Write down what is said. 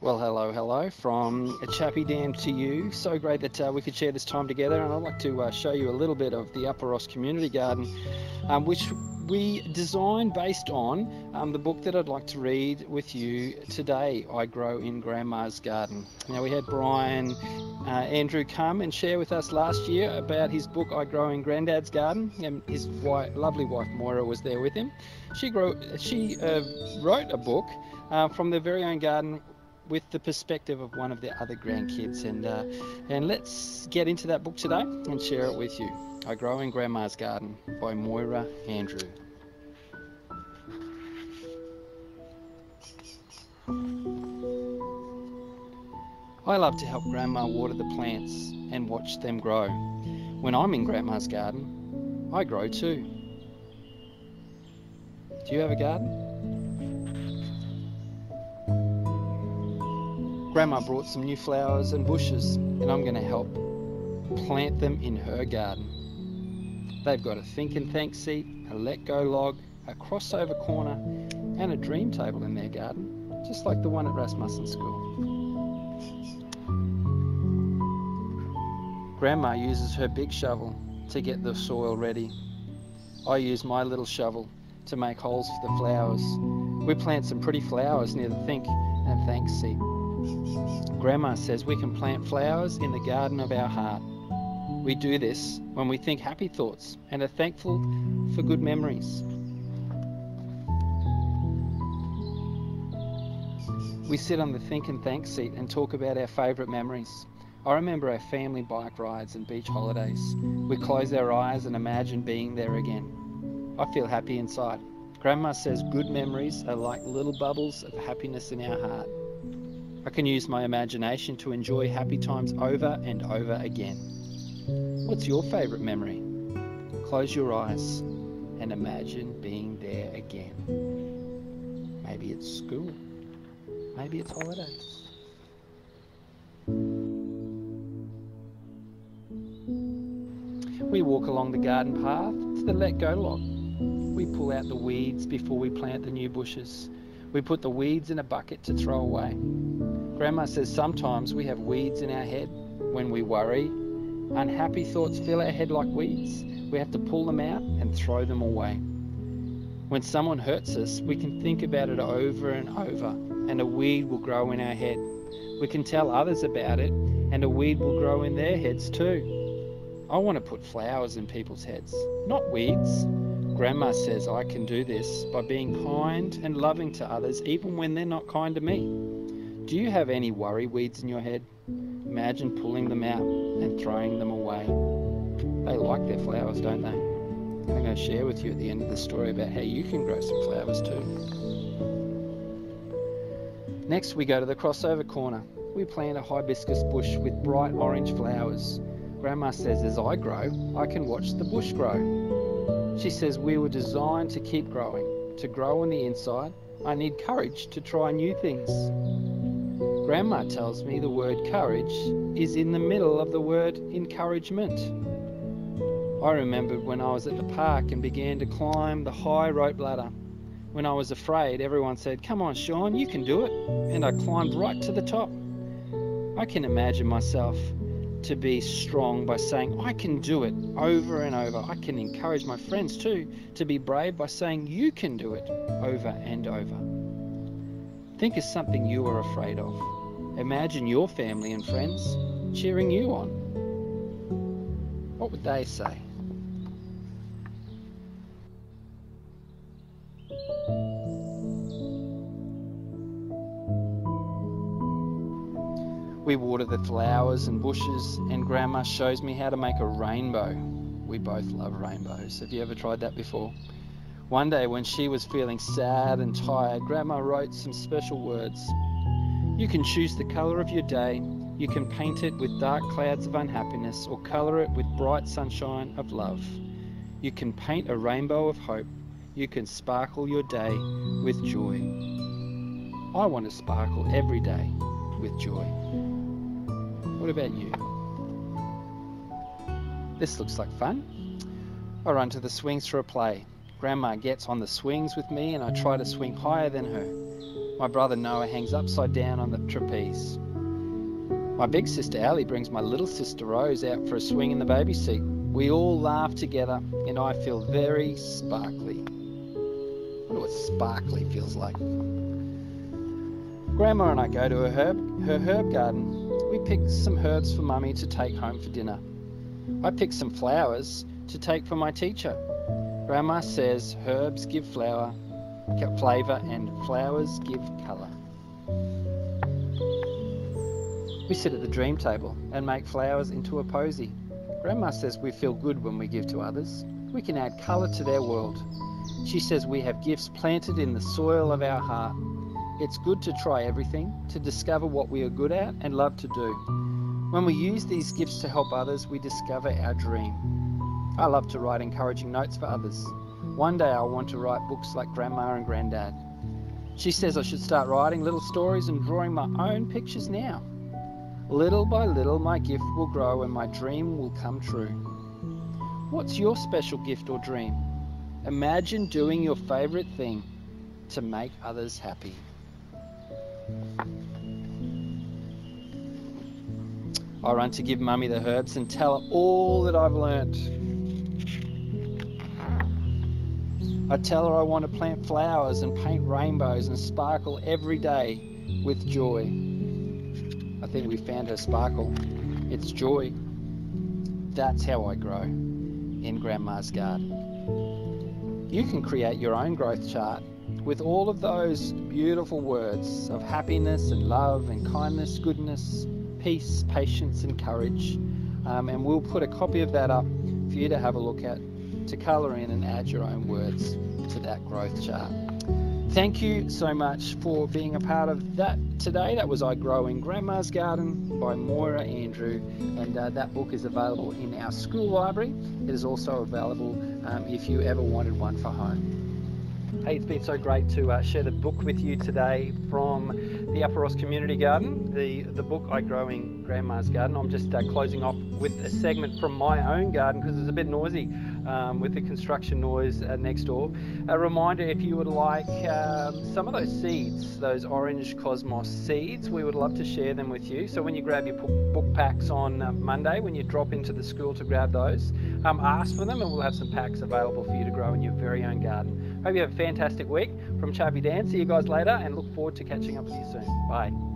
Well, hello from Chappy Dan to you. So great that we could share this time together, and I'd like to show you a little bit of the Upper Ross Community Garden, which we designed based on the book that I'd like to read with you today, I Grow in Grandma's Garden. Now, we had Brian Andrew come and share with us last year about his book, I Grow in Granddad's Garden, and his lovely wife Moira was there with him. She wrote a book from their very own garden with the perspective of one of their other grandkids, and let's get into that book today and share it with you. I Grow in Grandma's Garden by Moira Andrew. I love to help Grandma water the plants and watch them grow. When I'm in Grandma's garden, I grow too. Do you have a garden? Grandma brought some new flowers and bushes, and I'm going to help plant them in her garden. They've got a think and thank seat, a let go log, a crossover corner, and a dream table in their garden, just like the one at Rasmussen School. Grandma uses her big shovel to get the soil ready. I use my little shovel to make holes for the flowers. We plant some pretty flowers near the think and thank seat. Grandma says we can plant flowers in the garden of our heart. We do this when we think happy thoughts and are thankful for good memories. We sit on the think and thank seat and talk about our favourite memories. I remember our family bike rides and beach holidays. We close our eyes and imagine being there again. I feel happy inside. Grandma says good memories are like little bubbles of happiness in our heart. I can use my imagination to enjoy happy times over and over again. What's your favourite memory? Close your eyes and imagine being there again. Maybe it's school. Maybe it's holidays. We walk along the garden path to the let go log. We pull out the weeds before we plant the new bushes. We put the weeds in a bucket to throw away. Grandma says sometimes we have weeds in our head. When we worry, unhappy thoughts fill our head like weeds. We have to pull them out and throw them away. When someone hurts us, we can think about it over and over, and a weed will grow in our head. We can tell others about it, and a weed will grow in their heads too. I want to put flowers in people's heads, not weeds. Grandma says I can do this by being kind and loving to others even when they're not kind to me. Do you have any worry weeds in your head? Imagine pulling them out and throwing them away. They like their flowers, don't they? And I'm going to share with you at the end of the story about how you can grow some flowers too. Next, we go to the crossover corner. We plant a hibiscus bush with bright orange flowers. Grandma says as I grow, I can watch the bush grow. She says we were designed to keep growing. To grow on the inside, I need courage to try new things. Grandma tells me the word courage is in the middle of the word encouragement. I remembered when I was at the park and began to climb the high rope ladder. When I was afraid, everyone said, "Come on, Sean, you can do it." And I climbed right to the top. I can imagine myself to be strong by saying, "I can do it," over and over. I can encourage my friends too to be brave by saying, "You can do it," over and over. Think of something you are afraid of. Imagine your family and friends cheering you on. What would they say? We water the flowers and bushes, and Grandma shows me how to make a rainbow. We both love rainbows. Have you ever tried that before? One day when she was feeling sad and tired, Grandma wrote some special words. You can choose the colour of your day. You can paint it with dark clouds of unhappiness or colour it with bright sunshine of love. You can paint a rainbow of hope. You can sparkle your day with joy. I want to sparkle every day with joy. What about you? This looks like fun. I run to the swings for a play. Grandma gets on the swings with me and I try to swing higher than her. My brother Noah hangs upside down on the trapeze. My big sister Ali brings my little sister Rose out for a swing in the baby seat. We all laugh together and I feel very sparkly. I wonder what sparkly feels like. Grandma and I go to her herb garden. We pick some herbs for Mummy to take home for dinner. I pick some flowers to take for my teacher. Grandma says herbs give flavour and flowers give colour. We sit at the dream table and make flowers into a posy. Grandma says we feel good when we give to others. We can add colour to their world. She says we have gifts planted in the soil of our heart. It's good to try everything, to discover what we are good at and love to do. When we use these gifts to help others, we discover our dream. I love to write encouraging notes for others. One day I want to write books like Grandma and Granddad. She says I should start writing little stories and drawing my own pictures now. Little by little my gift will grow and my dream will come true. What's your special gift or dream? Imagine doing your favourite thing to make others happy. I run to give Mummy the herbs and tell her all that I've learnt. I tell her I want to plant flowers and paint rainbows and sparkle every day with joy. I think we found her sparkle. It's joy. That's how I grow in Grandma's garden. You can create your own growth chart with all of those beautiful words of happiness and love and kindness, goodness, peace, patience and courage. And we'll put a copy of that up for you to have a look at, to colour in and add your own words to that growth chart. Thank you so much for being a part of that today. That was I Grow in Grandma's Garden by Moira Andrew, and that book is available in our school library. It is also available if you ever wanted one for home. Hey, it's been so great to share the book with you today from the Upper Ross Community Garden, the book I Grow in Grandma's Garden. I'm just closing off with a segment from my own garden because it's a bit noisy with the construction noise next door. A reminder, if you would like some of those seeds, those orange cosmos seeds, we would love to share them with you. So when you grab your book packs on Monday, when you drop into the school to grab those, ask for them and we'll have some packs available for you to grow in your very own garden. Hope you have a fantastic week. From Chappy Dan, see you guys later and look forward to catching up with you soon. Bye.